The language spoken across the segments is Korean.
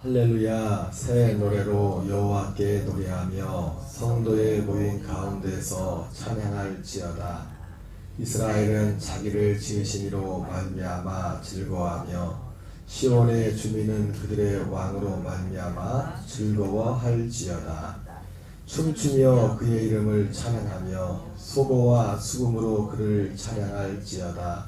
할렐루야. 새 노래로 여호와께 노래하며 성도의 모임 가운데서 찬양할지어다. 이스라엘은 자기를 지으심으로 말미암아 즐거워하며 시온의 주민은 그들의 왕으로 말미암아 즐거워할지어다. 춤추며 그의 이름을 찬양하며 소고와 수금으로 그를 찬양할지어다.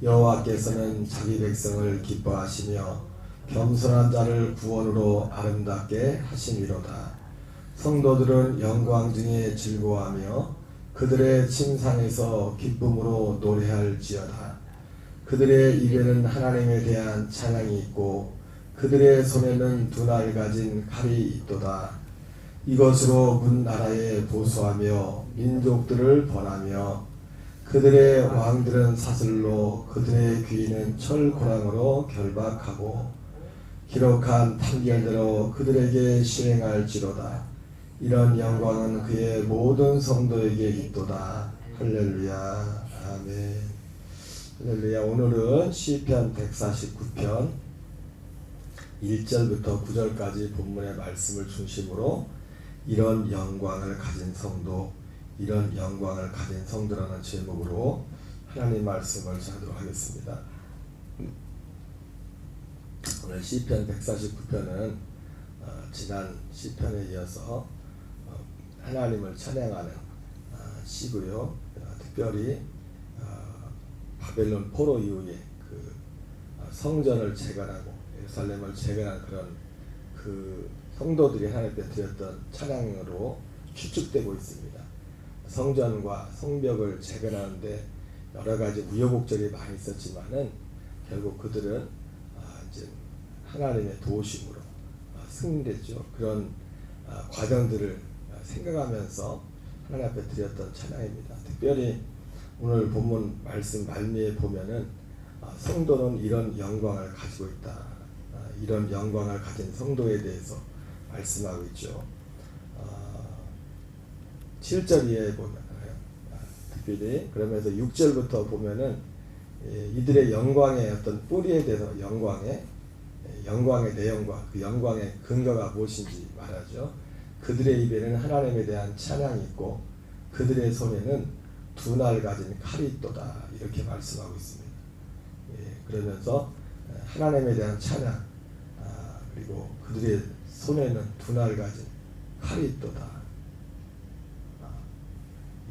여호와께서는 자기 백성을 기뻐하시며 겸손한 자를 구원으로 아름답게 하심이로다. 성도들은 영광 중에 즐거워하며 그들의 침상에서 기쁨으로 노래할지어다. 그들의 입에는 하나님에 대한 찬양이 있고 그들의 손에는 두 날 가진 칼이 있도다. 이것으로 문 나라에 보수하며 민족들을 벌하며 그들의 왕들은 사슬로 그들의 귀인은 철고랑으로 결박하고 기록한 판결대로 그들에게 시행할지로다. 이런 영광은 그의 모든 성도에게 있도다. 할렐루야. 아멘. 할렐루야. 오늘은 시편 149편 1절부터 9절까지 본문의 말씀을 중심으로 이런 영광을 가진 성도, 이런 영광을 가진 성도라는 제목으로 하나님 말씀을 전하도록 하겠습니다. 오늘 시편 149편은 지난 시편에 이어서 하나님을 찬양하는 시고요. 특별히 바벨론 포로 이후에 그 성전을 재건하고 예루살렘을 재건한 그런 그 성도들이 하나님께 드렸던 찬양으로 추측되고 있습니다. 성전과 성벽을 재건하는데 여러 가지 우여곡절이 많이 있었지만은 결국 그들은 이제 하나님의 도우심으로 승리했죠. 그런 과정들을 생각하면서 하나님 앞에 드렸던 찬양입니다. 특별히 오늘 본문 말씀 말미에 보면은 성도는 이런 영광을 가지고 있다. 이런 영광을 가진 성도에 대해서 말씀하고 있죠. 7절 이하에 보면 특별히 그러면서 6절부터 보면은 이들의 영광의 어떤 뿌리에 대해서 영광의 내용과 그 영광의 근거가 무엇인지 말하죠. 그들의 입에는 하나님에 대한 찬양이 있고 그들의 손에는 두 날 가진 칼이 있도다. 이렇게 말씀하고 있습니다. 그러면서 하나님에 대한 찬양 그리고 그들의 손에는 두 날 가진 칼이 있도다.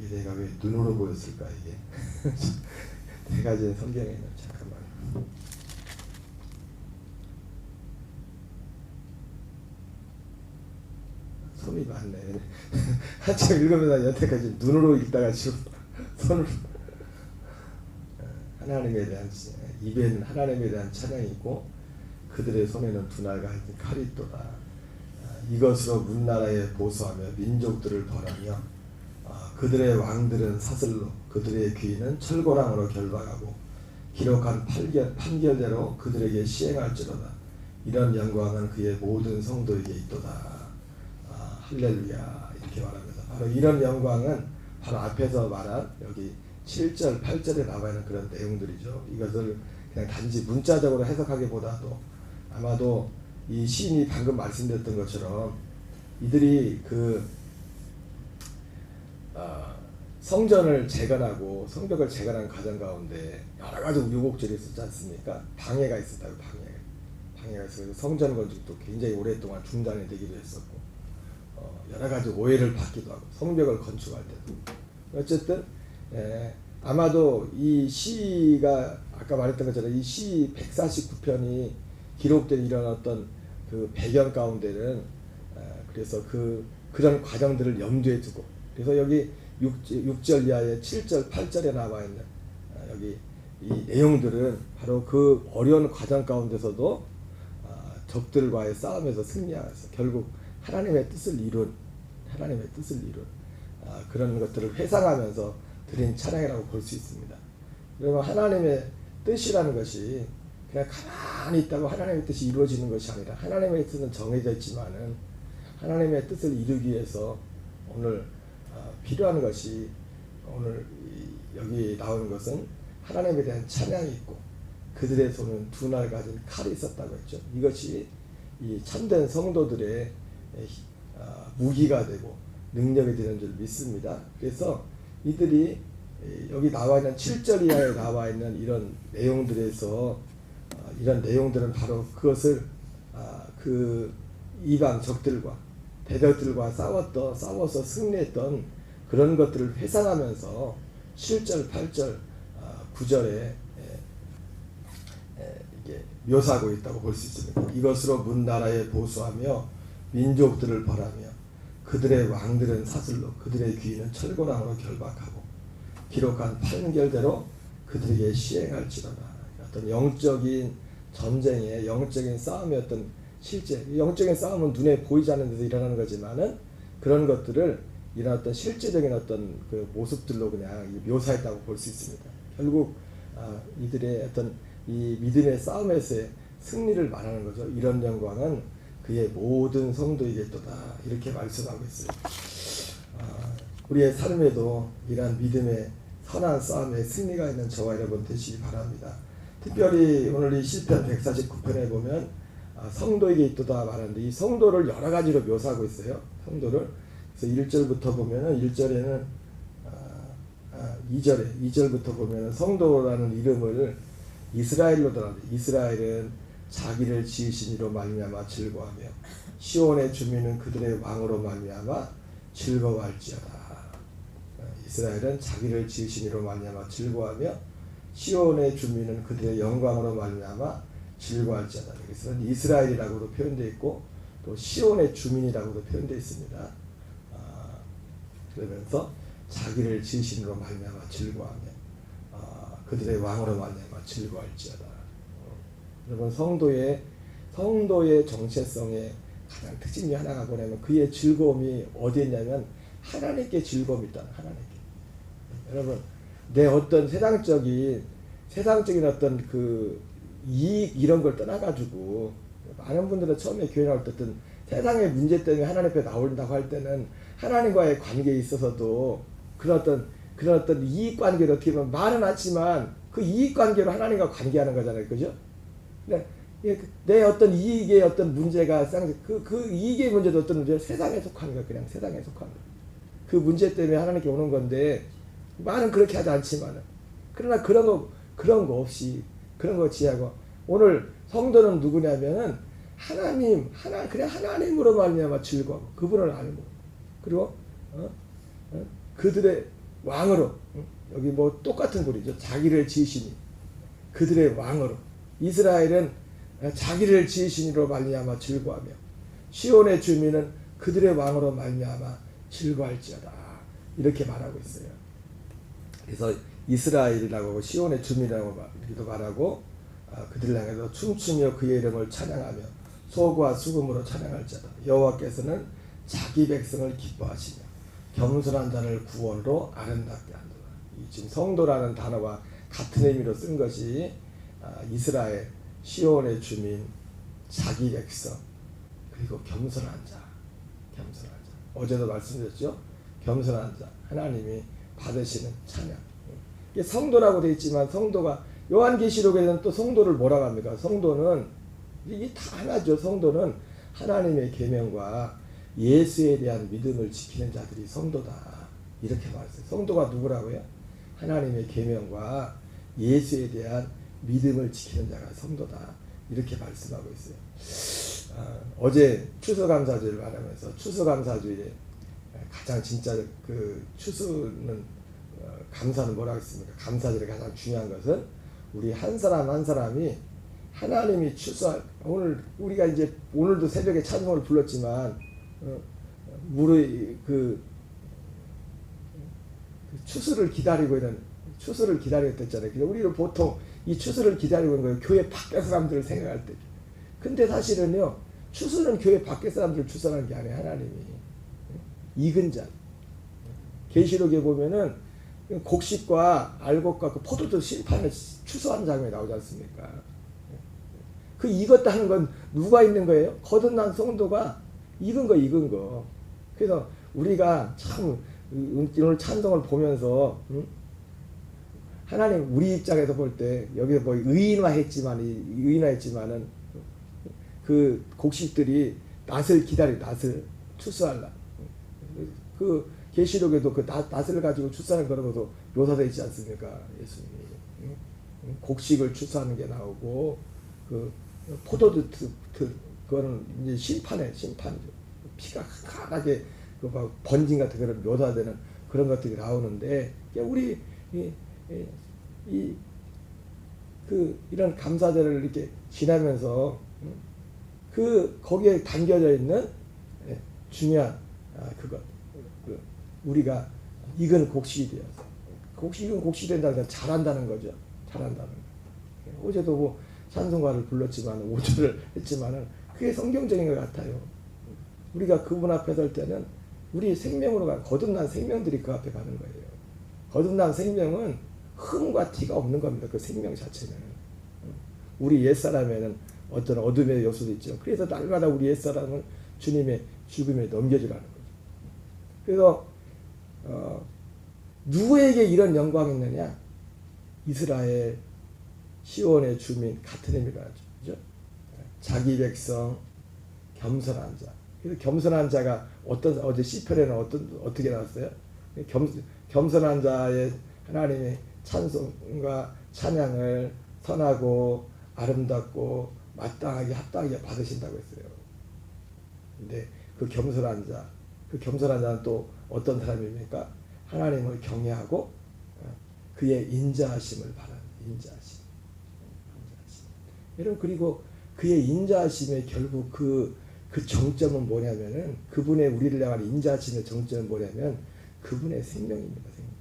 이게 내가 왜 눈으로 보였을까 이게. 네 가지 성경에는 잠깐만. 손이 많네. 한참 읽으면서 여태까지 눈으로 읽다가 지금 손으로. 하나님에 대한 입에는 하나님에 대한 찬양이 있고 그들의 손에는 두 날 가진 칼이 있도다. 이것으로 문나라에 보수하며 민족들을 벌하며 그들의 왕들은 사슬로 그들의 귀인은 철고랑으로 결박하고 기록한 판결대로 그들에게 시행할지로다. 이런 영광은 그의 모든 성도에게 있도다. 할렐루야. 이렇게 말합니다. 바로 이런 영광은 바로 앞에서 말한 여기 7절 8절에 나와 있는 그런 내용들이죠. 이것을 그냥 단지 문자적으로 해석하기보다도 아마도 이 시인이 방금 말씀드렸던 것처럼 이들이 그 성전을 재건하고 성벽을 재건한 과정 가운데 여러 가지 우여곡절이 있었지 않습니까? 방해가 있었다고. 방해가 있어서 성전 건축도 굉장히 오랫동안 중단이 되기도 했었고 여러 가지 오해를 받기도 하고 성벽을 건축할 때도 어쨌든 아마도 이 시가 아까 말했던 것처럼 이 시 149편이 기록된 이런 어떤 그 배경 가운데는 그래서 그런 과정들을 염두에 두고 그래서 여기 6절 이하에 7절 8절에 나와 있는 여기 이 내용들은 바로 그 어려운 과정 가운데서도 적들과의 싸움에서 승리하면서 결국 하나님의 뜻을 이룬 그런 것들을 회상하면서 드린 찬양이라고 볼 수 있습니다. 그러면 하나님의 뜻이라는 것이 그냥 가만히 있다고 하나님의 뜻이 이루어지는 것이 아니라 하나님의 뜻은 정해져 있지만은 하나님의 뜻을 이루기 위해서 오늘 필요한 것이 오늘 여기 나오는 것은 하나님에 대한 찬양이 있고 그들의 손은 두 날 가진 칼이 있었다고 했죠. 이것이 이 참된 성도들의 무기가 되고 능력이 되는 줄 믿습니다. 그래서 이들이 여기 나와 있는 7절 이하에 나와 있는 이런 내용들에서 이런 내용들은 바로 그것을 그 이방 적들과 대적들과 싸워서 승리했던 그런 것들을 회상하면서 7절, 8절, 9절에 이게 묘사하고 있다고 볼 수 있습니다. 이것으로 문나라에 보수하며 민족들을 벌하며 그들의 왕들은 사슬로 그들의 귀인은 철곤함으로 결박하고 기록한 판결대로 그들에게 시행할지로다. 어떤 영적인 전쟁의 영적인 싸움의 어떤 실제 영적인 싸움은 눈에 보이지 않는 데서 일어나는 거지만은 그런 것들을 이런 어떤 실제적인 어떤 그 모습들로 그냥 묘사했다고 볼 수 있습니다. 결국 이들의 어떤 이 믿음의 싸움에서의 승리를 말하는 거죠. 이런 영광은 그의 모든 성도에게 있도다. 이렇게 말씀하고 있어요. 우리의 삶에도 이러한 믿음의 선한 싸움에 승리가 있는 저와 여러분 되시기 바랍니다. 특별히 오늘 이 시편 149편에 보면 성도에게 있도다 말하는데 이 성도를 여러 가지로 묘사하고 있어요. 성도를. 그래서 1절부터 보면은 1절에는 2절부터 보면은 성도라는 이름을 이스라엘로 들었는데 이스라엘은 자기를 지으신 이로 말미암아 즐거워하며 시온의 주민은 그들의 왕으로 말미암아 즐거워할지어다. 이스라엘은 자기를 지으신 이로 말미암아 즐거워하며 시온의 주민은 그들의 영광으로 말미암아 즐거워할지어다. 여기서는 이스라엘이라고도 표현되어 있고 또 시온의 주민이라고도 표현되어 있습니다. 그러면서 자기를 지으신 이로 말미암아 즐거워하며 그들의 왕으로 말미암아 즐거워할지어다. 여러분 성도의 정체성의 가장 특징이 하나가 뭐냐면 그의 즐거움이 어디에 있냐면 하나님께 즐거움이 있다. 하나님께. 여러분 내 어떤 세상적인 어떤 그 이익 이런 걸 떠나가지고 많은 분들은 처음에 교회 나올 때 어떤 세상의 문제 때문에 하나님 앞에 나온다고 할 때는 하나님과의 관계에 있어서도 그런 어떤 이익 관계를 어떻게 보면 말은 하지만 그 이익 관계로 하나님과 관계하는 거잖아요, 그죠? 내 어떤 이익의 어떤 문제가 그 이익의 문제도 어떤 문제 세상에 속한 거야, 그냥 세상에 속한 거. 그 문제 때문에 하나님께 오는 건데 말은 그렇게 하지 않지만은 그러나 그런 거 없이 그런 거 지하고 오늘 성도는 누구냐면은 그냥 하나님으로 말미암아 즐거워 그분을 알고 그리고 그들의 왕으로 여기 뭐 똑같은 글이죠. 자기를 지으시니 그들의 왕으로 이스라엘은 자기를 지으시니로 말미암아 즐거워하며 시온의 주민은 그들의 왕으로 말미암아 즐거워할지어다. 이렇게 말하고 있어요. 그래서 이스라엘이라고 하고 시온의 주민이라고 말하고 그들을 향해서 춤추며 그의 이름을 찬양하며 소고와 수금으로 찬양할지어다. 여호와께서는 자기 백성을 기뻐하시며 겸손한 자를 구원으로 아름답게 한다. 지금 성도라는 단어와 같은 의미로 쓴 것이 이스라엘, 시온의 주민, 자기 백성, 그리고 겸손한 자. 어제도 말씀드렸죠. 겸손한 자, 하나님이 받으시는 찬양. 이게 성도라고 되어 있지만 성도가 요한계시록에는 또 성도를 뭐라고 합니까? 성도는 이게 다 하나죠. 성도는 하나님의 계명과 예수에 대한 믿음을 지키는 자들이 성도다. 이렇게 말했어요. 성도가 누구라고요? 하나님의 계명과 예수에 대한 믿음을 지키는 자가 성도다. 이렇게 말씀하고 있어요. 어제 추수감사주의를 말하면서 추수감사주의에 가장 진짜 그 추수는 감사는 뭐라고 했습니까? 감사절에 가장 중요한 것은 우리 한 사람 한 사람이 하나님이 추수할 오늘 우리가 이제 오늘도 새벽에 찬송을 불렀지만 우리 그 추수를 기다리고 있댔잖아요. 근데 우리는 보통 이 추수를 기다리고 있는 거예요. 교회 밖에 사람들을 생각할 때. 근데 사실은요, 추수는 교회 밖에 사람들을 추수하는 게 아니에요. 하나님이 익은 자. 계시록에 보면은 곡식과 알곡과 그 포도주 심판을 추수하는 장면이 나오지 않습니까? 그 익었다는 건 누가 있는 거예요? 거듭난 성도가 익은 거. 그래서 우리가 참 오늘 찬송을 보면서 하나님 우리 입장에서 볼 때 여기서 뭐 의인화했지만은 그 곡식들이 낫을 출산하려. 그 계시록에도 그 낫을 가지고 출산을 그런 것도 묘사되어 있지 않습니까? 예수님이 곡식을 출산하는 게 나오고 그 포도주 그거는 이제 심판이죠. 피가 강하게 그 막 번진 같은 그런 묘사되는 그런 것들이 나오는데 우리 이런 감사절을 이렇게 지나면서 그 거기에 담겨져 있는 중요한 그것 우리가 익은 곡식이 되어서 익은 곡식이 된다는 건 잘한다는 거죠. 잘한다는 거. 어제도 뭐 찬송가를 불렀지만 5절을 했지만은 그게 성경적인 것 같아요. 우리가 그분 앞에 설 때는 우리 생명으로 거듭난 생명들이 그 앞에 가는 거예요. 거듭난 생명은 흠과 티가 없는 겁니다. 그 생명 자체는. 우리 옛사람에는 어떤 어둠의 요소도 있죠. 그래서 날마다 우리 옛사람은 주님의 죽음에 넘겨주라는 거죠. 그래서 누구에게 이런 영광이 있느냐? 이스라엘 시온의 주민 같은 의미가 나죠. 자기 백성 겸손한 자. 그래서 겸손한 자가 어제 시편에는 어떻게 나왔어요? 겸손한 자의 하나님의 찬송과 찬양을 선하고 아름답고 마땅하게 합당하게 받으신다고 했어요. 근데 그 겸손한 자는 또 어떤 사람입니까? 하나님을 경외하고 그의 인자하심을 바라는 인자하심. 여러분 그리고 그의 인자하심의 결국 그 정점은 뭐냐면은 그분의 우리를 향한 인자하심의 정점은 뭐냐면 그분의 생명입니다. 생명.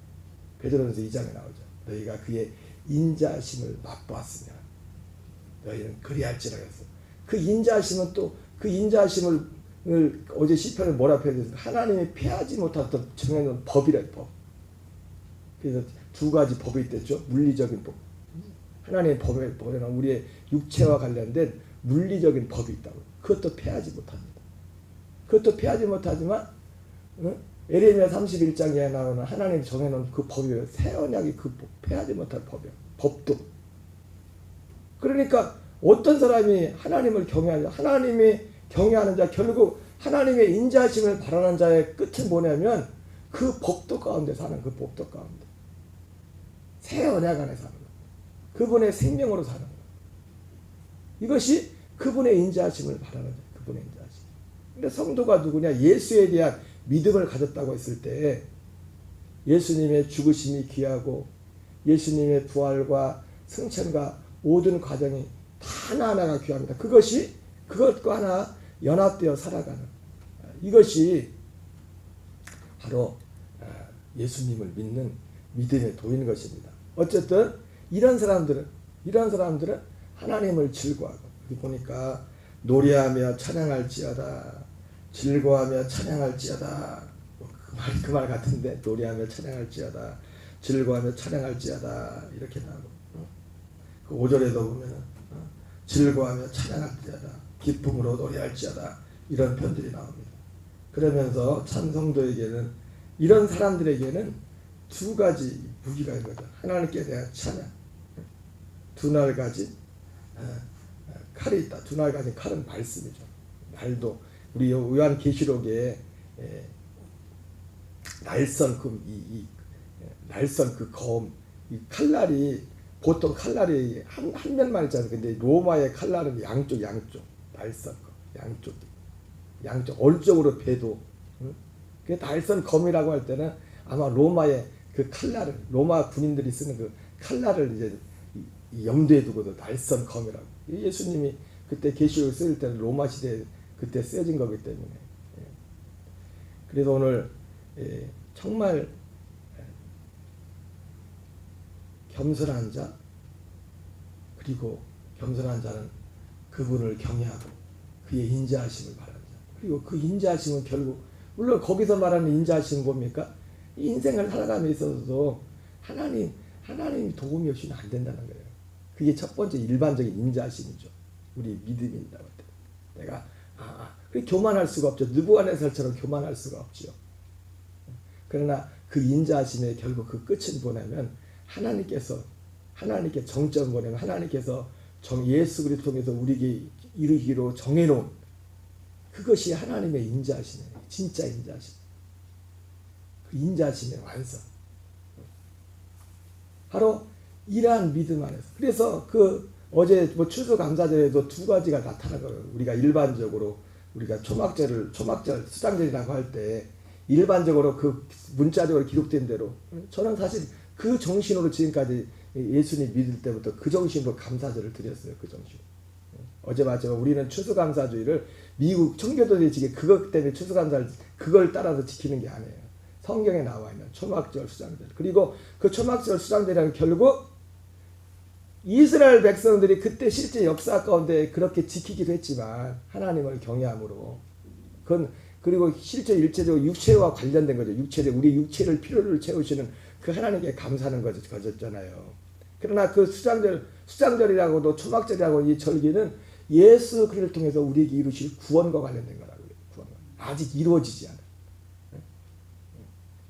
베드로전서 2장에 나오죠. 너희가 그의 인자하심을 맛보았으면 너희는 그리할지라 했어. 그 인자하심은 또 그 인자하심을 어제 시편에 뭐라 표현했어요? 하나님이 폐하지 못했던 정해놓은 법이래 법. 그래서 두 가지 법이 있댔죠. 물리적인 법. 하나님의 법에는 우리의 육체와 관련된 물리적인 법이 있다고. 그것도 폐하지 못합니다. 그것도 폐하지 못하지만 에레미야 31장에 나오는 하나님이 정해놓은 그 법이 새 언약이 그 폐하지 못할 법이에요. 법도. 그러니까 어떤 사람이 하나님을 경외하냐. 하나님이 경외하는 자 결국 하나님의 인자하심을 바라는 자의 끝은 뭐냐면 그 법도 가운데 사는 그 법도 가운데 새 언약 안에 사는 것. 그분의 생명으로 사는 것. 이것이 그분의 인자하심을 바라는 자. 그분의 인자하심. 근데 성도가 누구냐? 예수에 대한 믿음을 가졌다고 했을 때 예수님의 죽으심이 귀하고 예수님의 부활과 승천과 모든 과정이 다 하나하나가 귀합니다. 그것과 하나 연합되어 살아가는 이것이 바로 예수님을 믿는 믿음의 도인 것입니다. 어쨌든 이런 사람들은 하나님을 즐거워하고 여기 보니까 노래하며 찬양할지어다 즐거워하며 찬양할지어다 그 말 같은데 노래하며 찬양할지어다 즐거워하며 찬양할지어다 이렇게 나오고 그 5절에도 보면은 즐거워하며 찬양할지어다 기쁨으로 노래할지어다 이런 편들이 나옵니다. 그러면서 참 성도에게는 이런 사람들에게는 두 가지 무기가 있는 거죠. 하나님께 대한 찬양. 두 날 가진 칼이 있다. 두 날 가진 칼은 말씀이죠. 말도 우리 요한계시록에 날선 그 검, 이 칼날이 보통 칼날이 한 면만 있잖아요. 근데 로마의 칼날은 양쪽 날선 검, 양쪽 어느 쪽으로 배도. 그 날선 검이라고 할 때는 아마 로마의 그 칼날을 로마 군인들이 쓰는 그 칼날을 이제 염두에 두고도 날선 검이라고. 예수님이 그때 계시록을 쓸 때는 로마 시대에 그때 쓰여진 거기 때문에. 그래서 오늘 정말 겸손한 자 그리고 겸손한 자는 그분을 경외하고 그의 인자하심을 바라는 자 그리고 그 인자하심은 결국 물론 거기서 말하는 인자하심은 뭡니까? 인생을 살아감에 있어서도 하나님이 도움이 없이는 안 된다는 거예요. 그게 첫 번째 일반적인 인자하심이죠. 우리 믿음입니다. 내가 그렇게 교만할 수가 없죠. 느부갓네살처럼 교만할 수가 없죠. 그러나 그 인자하심의 결국 그 끝은 뭐냐면 하나님께 정점을 보내면 하나님께서 예수 그리스도 통해서 우리에게 이루기로 정해놓은 그것이 하나님의 인자하심이에요. 진짜 인자하심. 그 인자하심의 완성. 바로 이러한 믿음 안에서. 그래서 그 어제 뭐 추수감사절에도 두 가지가 나타나거든요. 우리가 일반적으로 우리가 초막절 수장절이라고 할 때 일반적으로 그 문자적으로 기록된 대로 저는 사실 그 정신으로 지금까지 예수님 믿을 때부터 그 정신으로 감사절을 드렸어요. 그 정신. 어제 말했지만 우리는 추수감사주의를 미국 청교도들이 지금 그것 때문에 추수감사를 그걸 따라서 지키는 게 아니에요. 성경에 나와 있는 초막절 수장절. 그리고 그 초막절 수장절이라는 결국 이스라엘 백성들이 그때 실제 역사 가운데 그렇게 지키기도 했지만 하나님을 경외함으로 그건 그리고 실제 일체적으로 육체와 관련된 거죠. 우리 육체를 필요를 채우시는 그 하나님께 감사하는 거잖아요. 그러나 그 수장절이라고도 초막절이라고 이 절기는 예수 그리스도를 통해서 우리에게 이루실 구원과 관련된 거라고요. 구원과. 아직 이루어지지 않아요.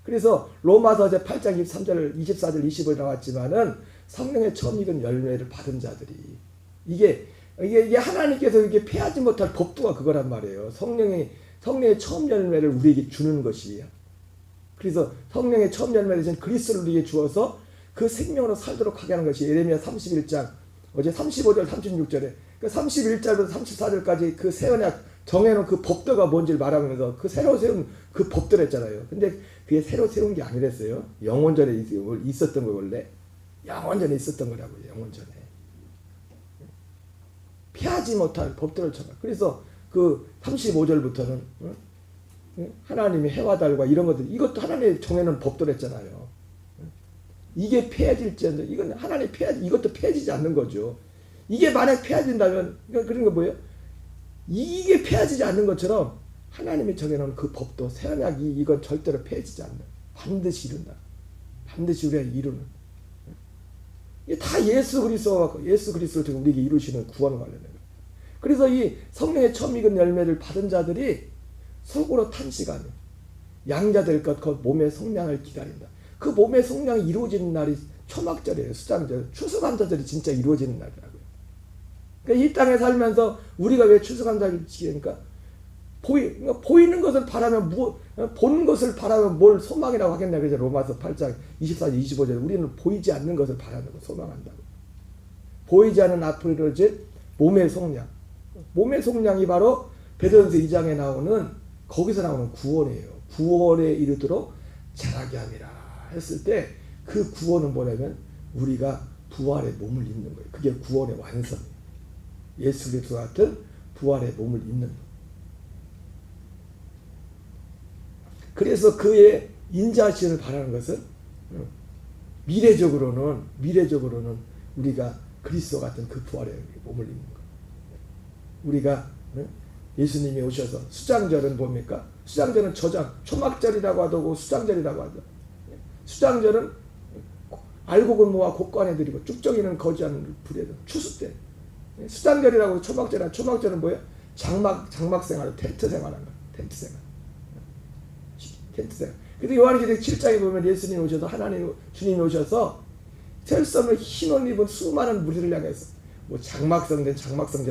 그래서 로마서 8장 23절, 24절, 25절 나왔지만은 성령의 처음 익은 열매를 받은 자들이 이게 하나님께서 이게 패하지 못할 법도가 그거란 말이에요. 성령의 처음 열매를 우리에게 주는 것이에요. 그래서 성령의 처음 열매를 준 그리스도를 우리에게 주어서 그 생명으로 살도록 하게 하는 것이 예레미야 31장 어제 35절 36절에 그 31절부터 34절까지 그 새 언약 정해놓은 그 법도가 뭔지를 말하면서 그 새로 세운 그 법들 했잖아요. 근데 그게 새로 세운 게 아니랬어요. 영원전에 있었던 거 원래 영원전에 있었던 거라고요. 영원전에 피하지 못할 법들을 쳐가. 그래서 그 35절부터는 하나님의 해와 달과 이런 것들 이것도 하나님이 정해놓은 법들 했잖아요. 이게 폐해질지언정 이건 하나님 이것도 폐해지지 않는 거죠. 이게 만약 폐해진다면 그런 거 뭐예요? 이게 폐해지지 않는 것처럼 하나님이 정해놓은 그 법도 새 언약이 이건 절대로 폐해지지 않는 반드시 이룬다. 반드시 우리가 이루는 이게 다 예수 그리스도를 통해 우리에게 이루시는 구원과 관련된 거예요. 그래서 이 성령의 처음 익은 열매를 받은 자들이 속으로 탄식하며 양자 될 것 곧 몸의 성량을 기다린다. 그 몸의 성량이 이루어지는 날이 초막절이에요. 수장절, 추수감사절이 진짜 이루어지는 날이라고요. 그러니까 이 땅에 살면서 우리가 왜 추수감사절을 지키니까 보이는 것을 바라면 보는 것을 바라면 뭘 소망이라고 하겠냐. 그래서 로마서 8장 24절 25절 우리는 보이지 않는 것을 바라는 거 소망한다고. 보이지 않는 앞으로 이루어질 몸의 속량. 몸의 속량이 바로 베드로전서 2장에 나오는 거기서 나오는 구원이에요. 구원에 이르도록 자라게 함이라 했을 때 그 구원은 뭐냐면 우리가 부활의 몸을 입는 거예요. 그게 구원의 완성이에요. 예수 그리스도 같은 부활의 몸을 입는 거예요. 그래서 그의 인자하심을 바라는 것은 미래적으로는 우리가 그리스도 같은 그 부활의 몸을 입는 거예요. 우리가 예수님이 오셔서 수장절은 뭡니까? 수장절은 초막절이라고 하고 수장절이라고 하죠. 수장절은 알곡은 모아 곡간에 드리고 쭉정이는 거지하는 불에 추수 때. 수장절이라고 초막절은 뭐예요? 장막 생활, 텐트 생활하는 거예요. 텐트 생활. 그래서 요한계시록 7장에 보면 예수님이 오셔서 주님이 오셔서 셀 수 없는 흰 옷 입은 수많은 무리를 향해서 뭐 장막성전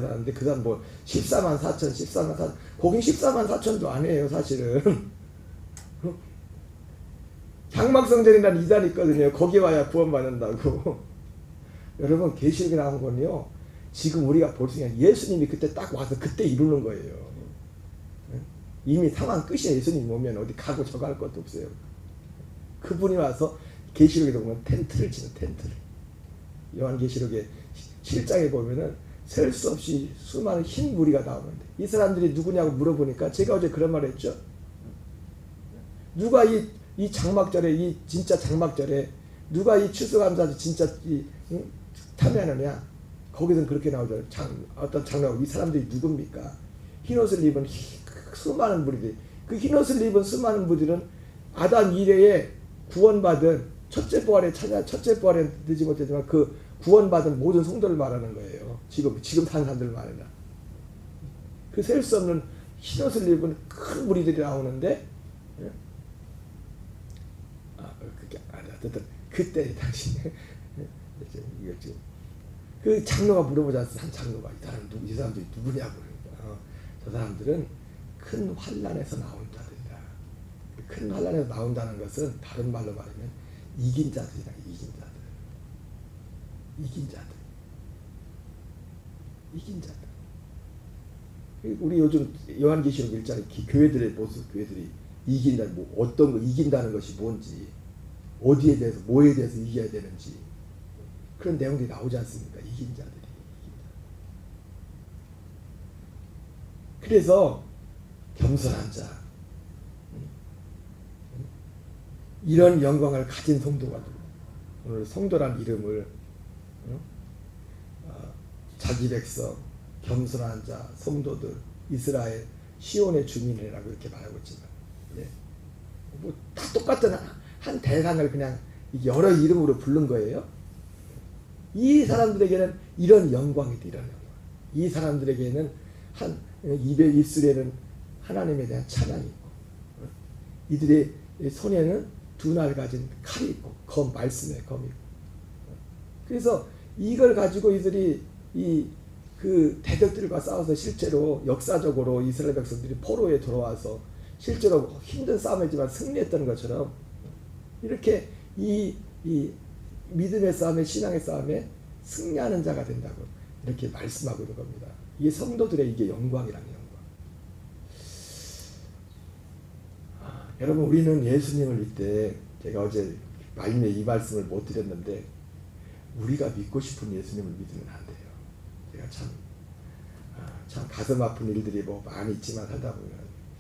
하는데 그 사람 뭐 14만 4천 거긴 14만 4천도 아니에요 사실은. 장막성전이라는 이단이 있거든요. 거기 와야 구원받는다고. 여러분 계시록에 나온 건요 지금 우리가 볼 수 있는 예수님이 그때 딱 와서 그때 이루는 거예요. 이미 상황 끝이에요. 예수님 오면 어디 가고 저거 할 것도 없어요. 그분이 와서 계시록에 보면 텐트를 치는 텐트를. 요한계시록에 7장에 보면은 셀 수 없이 수많은 흰 무리가 나오는데 이 사람들이 누구냐고 물어보니까 제가 어제 그런 말을 했죠. 누가 이 장막절에 이 진짜 장막절에 누가 이 추수감사절 진짜 참여하느냐. 거기서는 그렇게 나오죠. 어떤 장로가 이 사람들이 누굽니까? 흰옷을 입은 수많은 무리들. 그 흰옷을 입은 수많은 무리들은 아담 이래에 구원받은 첫째 부활에 늦지 못했지만 그 구원받은 모든 성도를 말하는 거예요. 지금 사는 사람들 말이다. 그 셀 수 없는 흰옷을 입은 큰 무리들이 나오는데 그때 당시 이거 지금 그 장로가 물어보지 않았어. 한 장로가 이 사람들이 누구냐고. 그러니까 저 사람들은 큰 환난에서 나온 자들이다. 큰 환난에서 나온다는 것은 다른 말로 말하면 이긴 자들이다. 이긴 자들. 이긴 자들. 이긴 자들. 우리 요즘 요한계시록 1장에 교회들의 모습, 교회들이 이긴다, 뭐 어떤 거 이긴다는 것이 뭔지, 어디에 대해서, 뭐에 대해서 이겨야 되는지 그런 내용들이 나오지 않습니까? 이긴 자들이. 그래서 겸손한 자, 이런 영광을 가진 성도가 누구? 오늘 성도란 이름을 자기 백성, 겸손한 자, 성도들, 이스라엘, 시온의 주민이라고 이렇게 말하고 있지만, 예. 뭐 다 똑같은 한 대상을 그냥 여러 이름으로 부른 거예요. 이 사람들에게는 이런 영광이 있다. 이런 영광. 이 사람들에게는 입술에는 하나님에 대한 찬양이 있고, 이들의 손에는 두 날 가진 칼이 있고, 말씀의 검이 있고. 그래서 이걸 가지고 이들이 그 대적들과 싸워서 실제로 역사적으로 이스라엘 백성들이 포로에 들어와서 실제로 힘든 싸움이지만 승리했다는 것처럼 이렇게 이 믿음의 싸움에, 신앙의 싸움에 승리하는 자가 된다고 이렇게 말씀하고 있는 겁니다. 이게 성도들의 이게 영광이라는 영광. 여러분, 우리는 예수님을 믿을 때, 제가 어제 말씀에 이 말씀을 못 드렸는데, 우리가 믿고 싶은 예수님을 믿으면 안 돼요. 제가 참 가슴 아픈 일들이 뭐 많이 있지만 하다 보면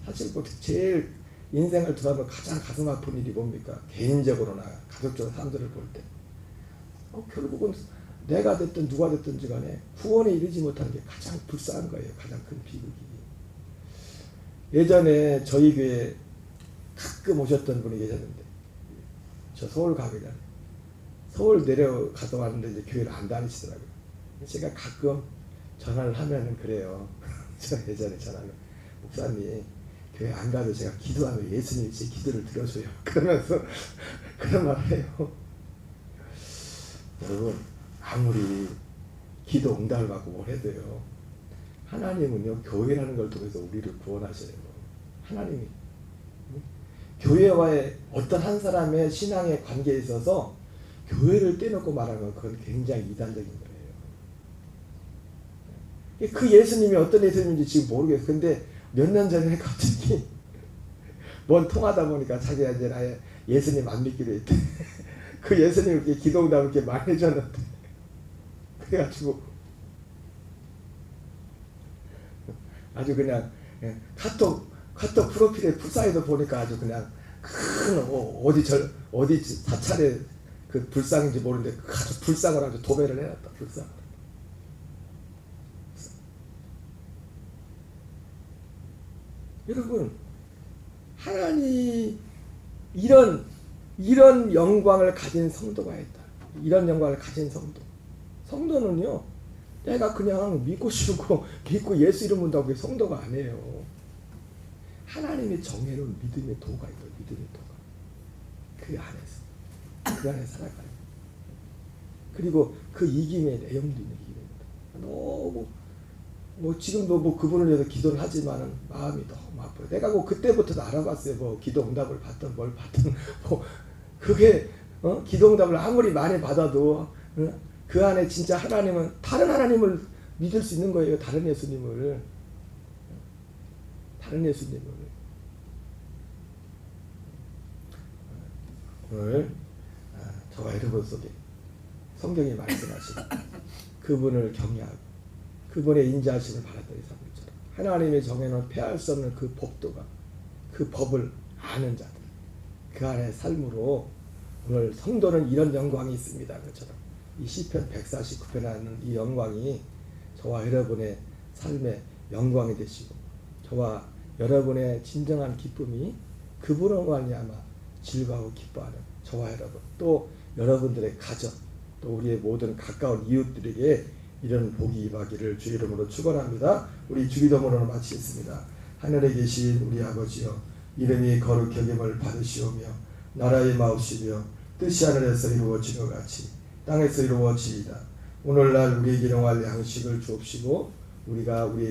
사실 뭐 제일 인생을 돌아보면 가장 가슴 아픈 일이 뭡니까? 개인적으로나 가족적으로 사람들을 볼 때 결국은 내가 됐든 누가 됐든지 간에 구원에 이르지 못하는 게 가장 불쌍한 거예요. 가장 큰 비극이. 예전에 저희 교회에 가끔 오셨던 분이 계셨는데, 저 서울 가기 전에 서울 내려가서 왔는데 이제 교회를 안 다니시더라고요. 제가 가끔 전화를 하면은 그래요. 저 예전에 전화를, 목사님 교회 안 가도 제가 기도하면 예수님이 제 기도를 들어줘요. 그러면서 그런 말 해요. 여러분, 아무리 기도 응답을 받고 뭘 해도요, 하나님은요 교회라는 걸 통해서 우리를 구원하셔요. 하나님이 교회와의 어떤 한 사람의 신앙의 관계에 있어서 교회를 떼놓고 말하는 건 그건 굉장히 이단적인 거예요. 그 예수님이 어떤 예수님인지 지금 모르겠어요. 근데 몇 년 전에 갑자기 뭔 통하다 보니까 자기가 이제 나의 예수님 안 믿기로 했대. 그 예수님 이렇게 기도응답을 이렇게 많이 해줬는데, 그래가지고 아주 그냥 카톡 프로필에 푸사에도 보니까 아주 그냥 큰 어디 사찰에 그 불상인지 모르는데 아주 불상을 아주 도배를 해놨다. 불상. 여러분, 하나님 이런 영광을 가진 성도가 있다. 이런 영광을 가진 성도는요, 내가 그냥 믿고 예수 이름 문다고 그게 성도가 아니에요. 하나님의 정해놓은 믿음의 도가 있다. 믿음의 도가. 그 안에 살아가요. 그리고 그 이김의 내용도 있는 이김입니다. 너무 지금도 그분을 위해서 기도를 하지만은 마음이 너무 아파요. 내가 그때부터 알아봤어요. 기도 응답을 받든 뭘 받든 그게 기도 응답을 아무리 많이 받아도 그 안에 진짜 하나님은 다른 하나님을 믿을 수 있는 거예요. 다른 예수님을. 오늘 저와 여러분 속에 성경이 말씀하시는 그분을 경외하고 그분의 인자하심을 받았더니 사람들처럼 하나님의 정해놓은 폐할 수 없는 그 법도가, 그 법을 아는 자들, 그 안의 삶으로 오늘 성도는 이런 영광이 있습니다. 그처럼 이 시편 149편에 하는 이 영광이 저와 여러분의 삶의 영광이 되시고, 저와 여러분의 진정한 기쁨이 그분으로 말미암아 즐거워 기뻐하는 저와 여러분, 또 여러분들의 가정, 또 우리의 모든 가까운 이웃들에게 이런 복이 임하기를 주의 이름으로 축원합니다. 우리 주기도문으로 마치겠습니다. 하늘에 계신 우리 아버지여, 이름이 거룩히 여김을 받으시오며 나라의 마옵시며 뜻이 하늘에서 이루어지는 것 같이 땅에서 이루어지이다. 오늘날 우리에게 일용할 양식을 주옵시고 우리가 우리